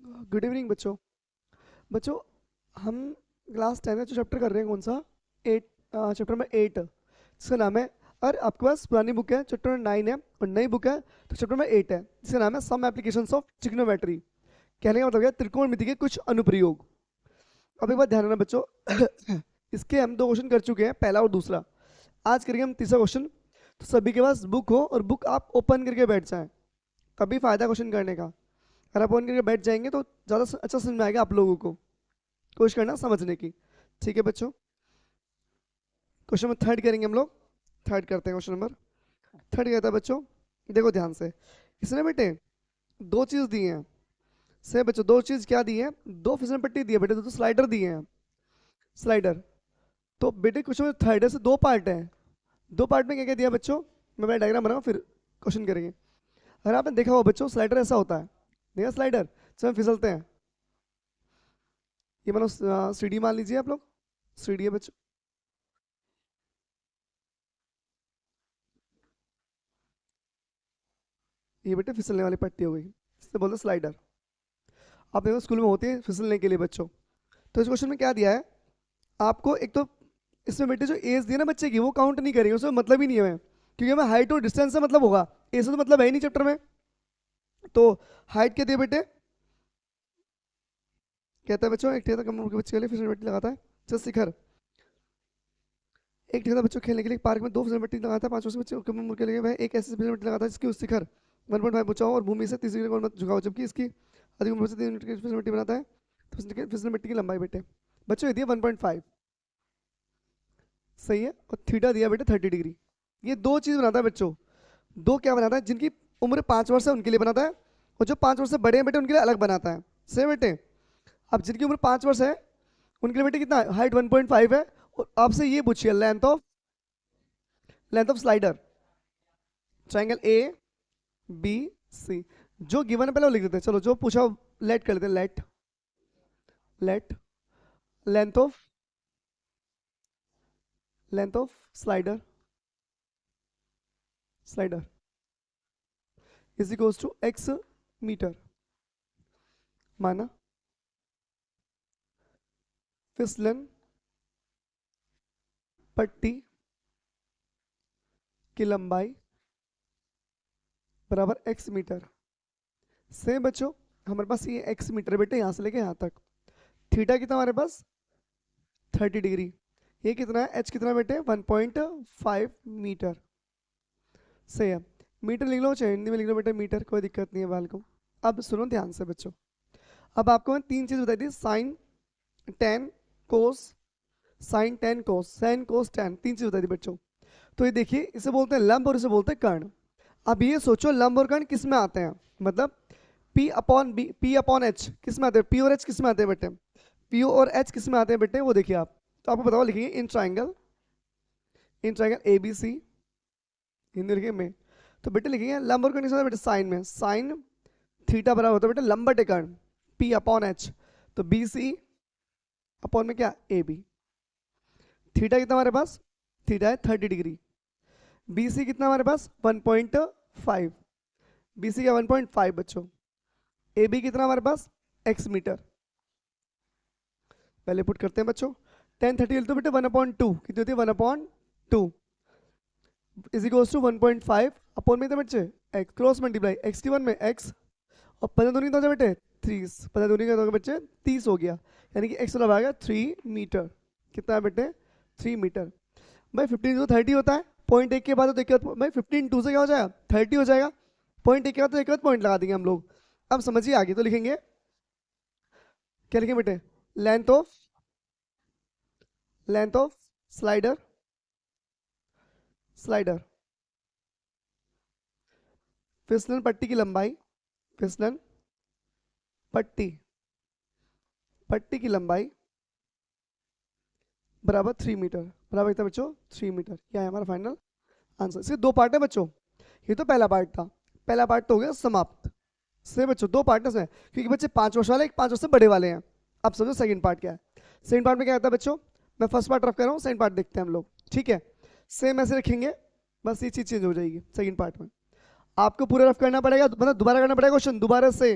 Good evening बच्चों। बच्चों, हम क्लास 10 का जो चैप्टर कर रहे हैं, कौन सा? 8। चैप्टर नंबर 8 जिसका नाम है, और आपके पास पुरानी बुक है चैप्टर नंबर 9 है, और नई बुक है तो चैप्टर नंबर 8 है जिसका नाम है सम एप्लीकेशंस ऑफ ट्रिग्नोमेट्री। कहने का मतलब है त्रिकोणमिति के कुछ अनुप्रयोग। अब एक बात ध्यान रखना बच्चों, इसके हम 2 क्वेश्चन कर चुके हैं, पहला और दूसरा। आज करेंगे हम तीसरा क्वेश्चन। तो सभी के पास बुक हो और बुक आप ओपन करके बैठ जाएं, तभी फायदा क्वेश्चन करने का। अगर आप ओपन करके बैठ जाएंगे तो ज़्यादा अच्छा समझ में आएगा आप लोगों को। कोशिश करना समझने की। ठीक है बच्चों, क्वेश्चन नंबर 3 करेंगे हम लोग। 3 करते हैं क्वेश्चन नंबर 3 कहता है बच्चों, देखो ध्यान से। इसने बेटे 2 चीज दी हैं। से बच्चों 2 चीज क्या दी है? 2 फिसल पट्टी दी है बेटे, 2 स्लाइडर दिए हैं। स्लाइडर। तो बेटे क्वेश्चन नंबर 3 से 2 पार्ट है। 2 पार्ट में क्या क्या दिया बच्चों? मैं पहले डायग्राम बनाऊँ फिर क्वेश्चन करेंगे। अगर आपने देखा हो बच्चों, स्लाइडर ऐसा होता है। देखा स्लाइडर जिसमें फिसलते हैं। ये मानो सीढ़ी मान लीजिए आप लोग, सीढ़ी है बच्चों। ये बेटे फिसलने वाली पट्टी हो गई, इससे बोलते हैं स्लाइडर। आप देखो स्कूल में होती है फिसलने के लिए बच्चों। तो इस क्वेश्चन में क्या दिया है आपको? एक तो इसमें बेटे जो एज दी है ना बच्चे की, वो काउंट नहीं करेंगे, उसमें मतलब ही नहीं है, क्योंकि हमें हाइट और डिस्टेंस से मतलब होगा, एज से तो मतलब है ही नहीं चैप्टर में। तो हाइट क्या दिया बेटे? कहता है बच्चों, एक ठेका कमर के बच्चे के लिए फिसल पट्टी लगाता है। जैसे शिखर, एक ठेका बच्चों खेलने के लिए पार्क में 2 फिसल पट्टी लगाता है, 5 वर्ष के बच्चे कमर के लिए वह एक ऐसी फिसल पट्टी लगाता है जिसकी उस शिखर 1.5 ऊंचा हो और भूमि से 30 डिग्री कोण मत झुकाओ, जबकि इसकी अधिक उम्र से 3 मीटर की फिसल पट्टी बनाता है। तो फिसल पट्टी की लंबाई बेटे बच्चों ये दिया 1.5, सही है, और थीटा दिया बेटे 30 डिग्री। ये 2 चीज बनाता है बच्चों। 2 क्या बनाता है? जिनकी उम्र 5 वर्ष है उनके लिए बनाता है, और जो 5 वर्ष से बड़े हैं बेटे उनके लिए अलग बनाता है। सही बेटे। अब जिनकी उम्र 5 वर्ष है उनके लिए बेटे कितना हाइट 1.5 है, और आपसे ये पूछिए length of slider triangle A B C. जो गिवन है पहले वो लिख देते हैं, चलो जो पूछा लेट कर लेते हैं। Let length of slider is equals to X metre, माना फिसलन पट्टी की लंबाई बराबर एक्स मीटर। से बच्चों हमारे पास ये एक्स मीटर है बेटे, यहां से लेके यहां तक। थीटा कितना हमारे पास? 30 डिग्री। ये कितना है? एच कितना बेटे? 1.5 मीटर। सही है। मीटर लिख लो चाहे हिंदी में लिख लो बेटे, मीटर कोई दिक्कत नहीं है बाल को। अब सुनो ध्यान से बच्चों, अब आपको मैं 3 चीज बताई थी, साइन टेन कोस, साइन टेन कोस, साइन कोस टेन, 3 चीज बताई थी बच्चों। तो ये देखिए, इसे बोलते हैं लंब और इसे बोलते हैं कर्ण। अब ये सोचो लंब और कर्ण किस में आते हैं, मतलब P upon B, P upon H किस में आते हैं? P और H किस में आते हैं बेटे? P और H किस में आते हैं बेटे? वो देखिए आप। तो आपको बताओ, लिखिए in triangle A B C, Hindi लिखिए में। तो बेटे लिखेंगे लंब और कर्ण किस में बेटे? साइन में। साइन थीटा बराबर होता है बेटे लंब बटे कर्ण, P अपॉन एच। तो बी सी अपॉन में क्या? A B. थीटा कितना हमारे पास? थीटा है 30 डिग्री। बी सी कितना हमारे पास? 1.5। बी सी का 1.5 बच्चों। ए बी कितना हमारे पास? X metre. पहले पुट करते हैं बच्चों। 10 30 तो बेटे 1/2 कितनी होती है? 1/2 इज इक्वल्स टू 1.5 अपॉन में बच्चे एक्स, क्रॉस मल्टीप्लाई एक्स की 1 में एक्स, और 15 दूनी कितना हो बेटे? 30। 15 दूनी का बच्चे 30 हो गया, यानी कि एक्स मतलब आ गया 3 मीटर। कितना है बेटे? 3 मीटर। भाई 15 तो 30 होता है, पॉइंट एक के बाद तो एक के बाद भाई 15 2 से क्या हो जाएगा? 30 हो जाएगा। पॉइंट एक के बाद तो एक के बाद पॉइंट लगा देंगे हम लोग। अब समझिए आगे, तो लिखेंगे क्या? लिखेंगे बेटे लेंथ ऑफ स्लाइडर फिसलन पट्टी की लंबाई, फिसलन पट्टी की लंबाई बराबर 3 मीटर। बराबर कितना बच्चों? 3 मीटर। क्या है हमारा फाइनल आंसर? इसके 2 पार्ट है बच्चों। ये तो पहला पार्ट था, पहला पार्ट तो हो गया समाप्त। से बच्चों 2 पार्ट है, क्योंकि बच्चे 5 वर्ष वाले, 5 वर्ष से बड़े वाले हैं। अब समझो सेकंड पार्ट क्या है। सेकंड पार्ट में क्या आता है बच्चों? मैं फर्स्ट पार्ट रफ कर रहा हूँ, सेकंड पार्ट देखते हैं हम लोग। ठीक है, सेम ऐसे रखेंगे, बस ये चीज चेंज हो जाएगी सेकंड पार्ट में। आपको पूरा रफ करना पड़ेगा, मतलब दोबारा करना पड़ेगा क्वेश्चन दोबारा से।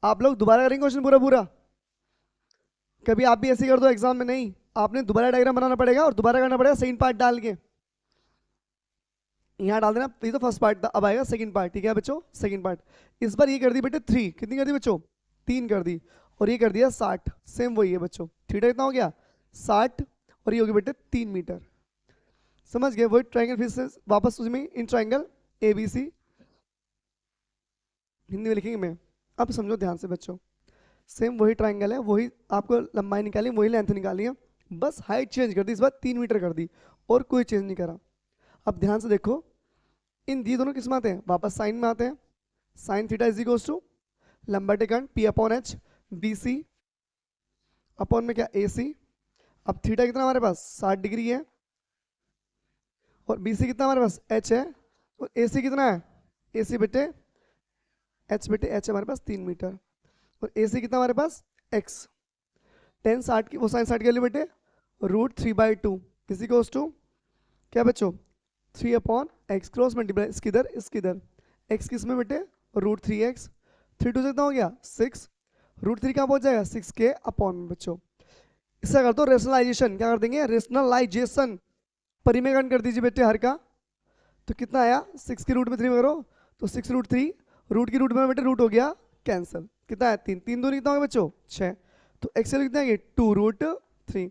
आप लोग दोबारा करेंगे क्वेश्चन पूरा पूरा? कभी आप भी ऐसे कर दो एग्जाम में? नहीं, आपने दोबारा डायग्राम बनाना पड़ेगा और दोबारा करना पड़ेगा सेकंड पार्ट डाल के। यहाँ डाल देना, ये तो फर्स्ट पार्ट था, अब आएगा सेकंड पार्ट। ठीक है बच्चों, सेकंड पार्ट। इस बार ये कर दी बेटे 3, कितनी कर दी बच्चों? 3 कर दी। और ये कर दिया 60, सेम वही है बच्चों। थीटा कितना हो गया? 60। और ये होगी बेटे 3 मीटर। समझ गए? वही ट्राइंगल फिर से वापस उसमें in triangle A B C Hindi में लिखेंगे मैं। अब समझो ध्यान से बच्चों, सेम वही ट्राइंगल है, वही आपको लंबाई निकाली, वही लेंथ निकाली है, बस हाइट चेंज कर दी, इस बार 3 मीटर कर दी और कोई चेंज नहीं करा। अब ध्यान से देखो, इन ये दोनों किस में आते हैं? वापस साइन में आते हैं। Sine theta is equals to लंबा टेकन P upon H, B C upon में क्या? ए सी। अब थीटा कितना हमारे पास? 60 डिग्री है। और बी सी कितना हमारे पास? एच है। और ए सी कितना है? ए सी बेटे एच हमारे पास 3 मीटर। और ए सी कितना हमारे पास? एक्स। टेन 60 की वो साइन 60 के लिए बेटे √3/2 इज इक्वल्स टू क्या बच्चों? 3 अपॉन एक्स, क्रॉस मल्टीप्लाई, इसकिधर एक्स किस में बेटे? √3x। 3 2 से कितना हो गया? 6। √3 कहाँ पहुंच जाएगा? 6 के अपॉन में बच्चों। इसका कर दो रेशनलाइजेशन, क्या कर देंगे? रेशनलाइजेशन, परिमेयकरण कर दीजिए बेटे हर का। तो कितना आया? 6 की रूट में 3 में करो तो 6√3, रूट की रूट में बेटे रूट हो गया कैंसिल। कितना है? 3, 3 दूनी कितना होगा बच्चों? 6। तो एक्स कितना है? 2√3।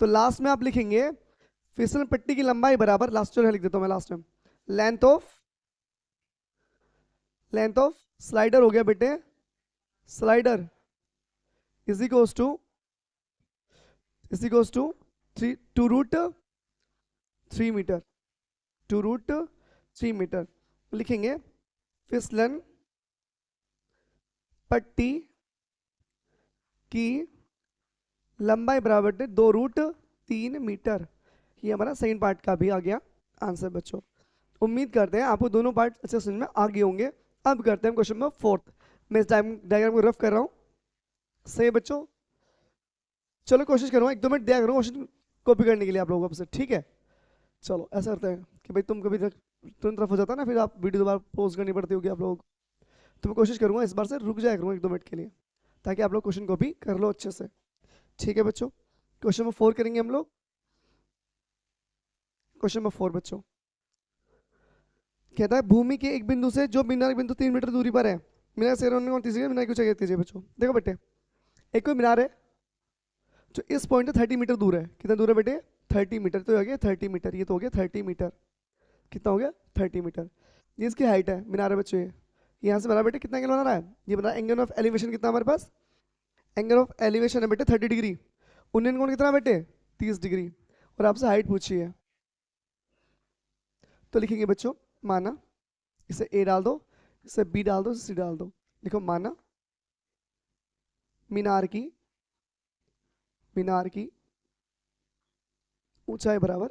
तो लास्ट में आप लिखेंगे फिसल पट्टी की लंबाई बराबर, लास्ट में लिख देता हूं मैं लास्ट में, लेंथ ऑफ स्लाइडर हो गया बेटे, slider is equals to 2√3 metre, 2√3 metre लिखेंगे। फिसलन पट्टी की लंबाई बराबर है 2√3 मीटर। ये हमारा सेकंड पार्ट का भी आ गया आंसर बच्चों। उम्मीद करते हैं आपको दोनों पार्ट अच्छे समझ में आ गए होंगे। अब करते हैं क्वेश्चन नंबर 4। मैं इस डायग्राम को रफ कर रहा हूँ, सही है बच्चों? चलो कोशिश करूँगा 1-2 मिनट दिया करूँ क्वेश्चन कॉपी करने के लिए आप लोगों को, ठीक है? चलो ऐसा करते हैं कि भाई तुम कभी तुरंत रफ हो जाता है ना, फिर आप वीडियो दोबारा पोस्ट करनी पड़ती होगी आप लोगों को। तो मैं कोशिश करूँगा इस बार से रुक जाया करूँगा 1-2 मिनट के लिए, ताकि आप लोग क्वेश्चन कॉपी कर लो अच्छे से। ठीक है बच्चों, क्वेश्चन नंबर 4 करेंगे हम लोग। क्वेश्चन नंबर 4 बच्चों कहता है भूमि के एक बिंदु से जो बिंदु 3 मीटर दूरी पर है, मीनार से और तीसरी मीनार की ऊंचाई कीजिए बच्चों। देखो बेटे, एक कोई मीनार है जो इस पॉइंट से 30 मीटर दूर है। कितना दूर है बेटे? 30 मीटर। तो हो गया 30 मीटर, ये तो हो गया 30 मीटर। कितना हो गया? 30 मीटर। ये इसकी हाइट है, मीनार है बच्चों। ये यहाँ से बना बेटे कितना एंगल बना रहा है? ये बना एंगल ऑफ एलिवेशन कितना हमारे पास? एंगल ऑफ एलिवेशन है बेटे 30 डिग्री। उन्नयन कोण कितना बेटे? 30 डिग्री। और आपसे हाइट पूछी है, तो लिखेंगे बच्चों माना, इसे ए डाल दो, इसे बी डाल दो, इसे सी डाल दो। लिखो माना मीनार की ऊंचाई बराबर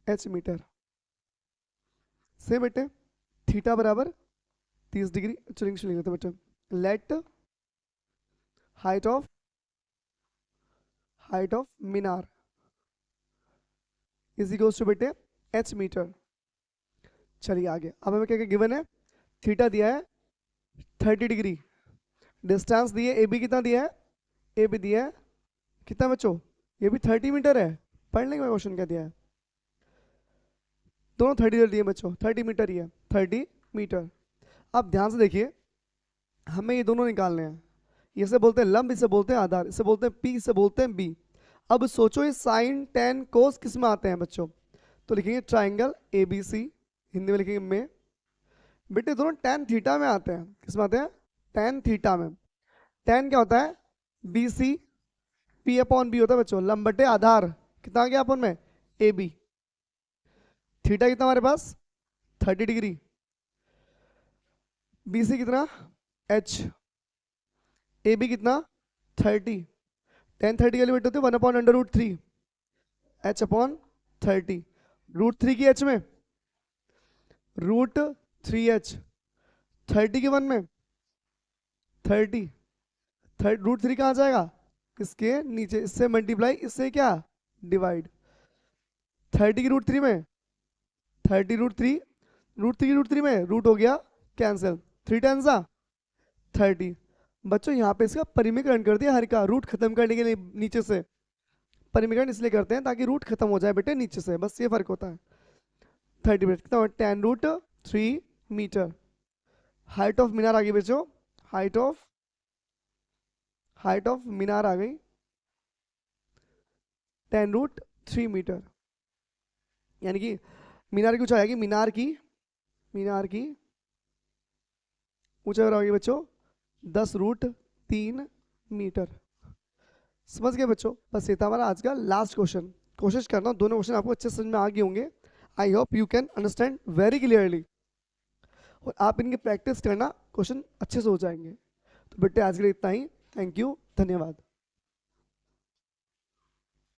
h मीटर से बेटे थीटा बराबर 30 डिग्री। चलिए लिख देते बेटे, let height of minar is equals to बेटे h मीटर। चलिए आगे, अब हमें क्या क्या गिवन है? थीटा दिया है 30 डिग्री, डिस्टेंस दिए ए बी, कितना दिया है? ए बी दिया है कितना बच्चों? ये भी 30 मीटर है। पढ़ लेंगे क्वेश्चन क्या दिया है, दोनों 30 दिए बच्चों, 30 मीटर ही है, 30 मीटर। अब ध्यान से देखिए, हमें ये दोनों निकालने हैं। इसे बोलते हैं लंब, इसे बोलते हैं आधार, इसे बोलते हैं पी, इसे बोलते हैं बी। अब सोचो ये साइन टेन कोस किस में आते हैं बच्चों? तो लिखेंगे triangle A B C, Hindi में लिखेंगे में। बेटे दोनों टेन थीटा में आते हैं। किस में आते हैं? टेन थीटा में। टेन क्या होता है? B C, P upon B होता है बच्चों, लंब बटे आधार। कितना आ गया अपन में? A B. थीटा कितना हमारे पास? 30 डिग्री। बी सी कितना? एच। ए बी कितना? 30। टेन 30 के लिए होते 1/√3 एच अपॉन 30। √3 की एच में √3h, 30 की 1 में 30। √3 कहाँ जाएगा? इसके नीचे, इससे मल्टीप्लाई, इससे क्या? डिवाइड। 30 की √3 में 30 √3 की √3 में रूट हो गया कैंसिल। 3 10 जा 30। बच्चों यहाँ पे इसका परिमीकरण कर दिया हर का, रूट खत्म करने के लिए नीचे से। परिमीकरण इसलिए करते हैं ताकि रूट खत्म हो जाए बेटे नीचे से, बस ये फर्क होता है। 30 बेटे कितना 10√3 मीटर। हाइट ऑफ मीनार आ गई बच्चों, हाइट ऑफ मीनार आ गई 10√3 मीटर। यानी कि मीनार की ऊंचाई आएगी, मीनार की ऊंचाई होगी बच्चों 10√3 मीटर। समझ गए बच्चों? बस ये था हमारा आज का लास्ट क्वेश्चन। कोशिश करना दोनों क्वेश्चन आपको अच्छे समझ में आ गए होंगे। I hope you can understand very clearly, और आप इनकी प्रैक्टिस करना, क्वेश्चन अच्छे से हो जाएंगे। तो बेटे आज के लिए इतना ही। थैंक यू, धन्यवाद।